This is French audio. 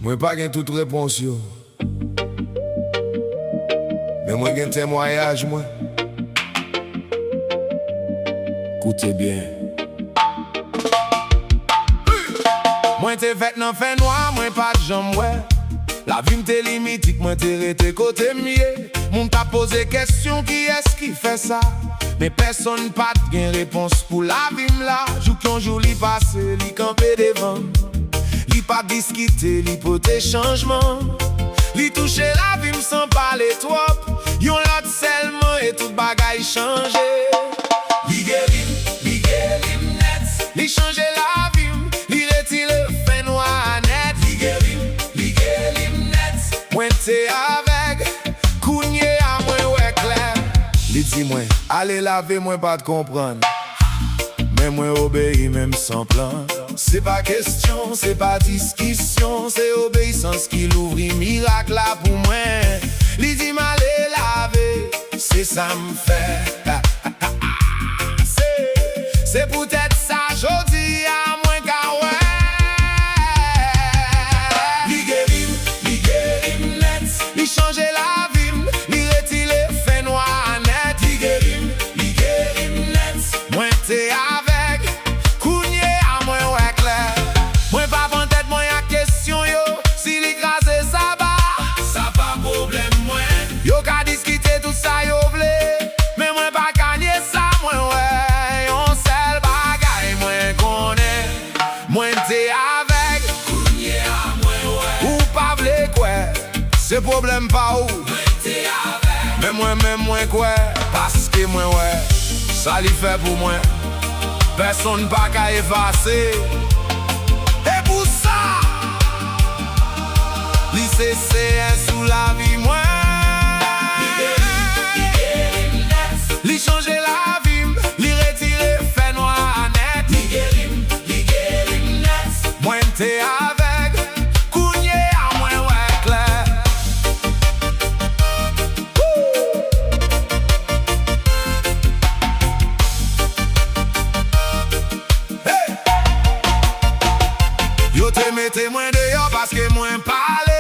Moi pas gen toute réponse yo. Mais moi gen témoignage moi. Écoutez bien. Moi t'es fait nan fait noir, moi pas de jambes ouais. La vie m'te limitique, moi t'es resté côté mieux. Moun t'a posé question qui est-ce qui fait ça? Mais personne pas de gain réponse pour la vie là. Jou qu'un jour li passe, li campé devant. Li pas discuter, li pote changement. Li touche la vie sans parler trop. Yon lot seulement et tout bagay changé. Li guérim net. Li change la vie, li retire le fin noir net. Li guérim net. Moi t'es avec, kounye à moi ouais clair. Li dit moi, allez laver moi pas de comprendre. Mais moi obéis même sans plan. C'est pas question, c'est pas discussion. C'est obéissance qui l'ouvre miracle là pour moi. Li dit m'aller laver, c'est ça me fait. C'est peut-être ça j'dis à moi qu'à ouais. Li guérim net. Li change la vie, li retire le fait noir net. Li guérim net. Moi t'es avec, kounye à moi ouais clair. Moi pas en tête moi y'a question yo. Si l'écrase ça pas problème moi. Yo ka discuter tout ça yo vle. Mais moi pas gagner ça moi ouais. On seul bagay moi connaît. Moi t'es avec, kounye à moi ouais. Ou pas vle quoi. C'est problème pas ou. Moi t'es avec. Mais moi même moi quoi. Parce que moi ouais. Ça li fait pour moi. Personne pas qu'à effacer. Et pour ça, li c'est sous la vie moi. Li change la vie, li retire fait noir net. Li guérim net. Moi t'es avec, kounye à moi ouais clair. Yo te mettez moins dehors parce que moins parle.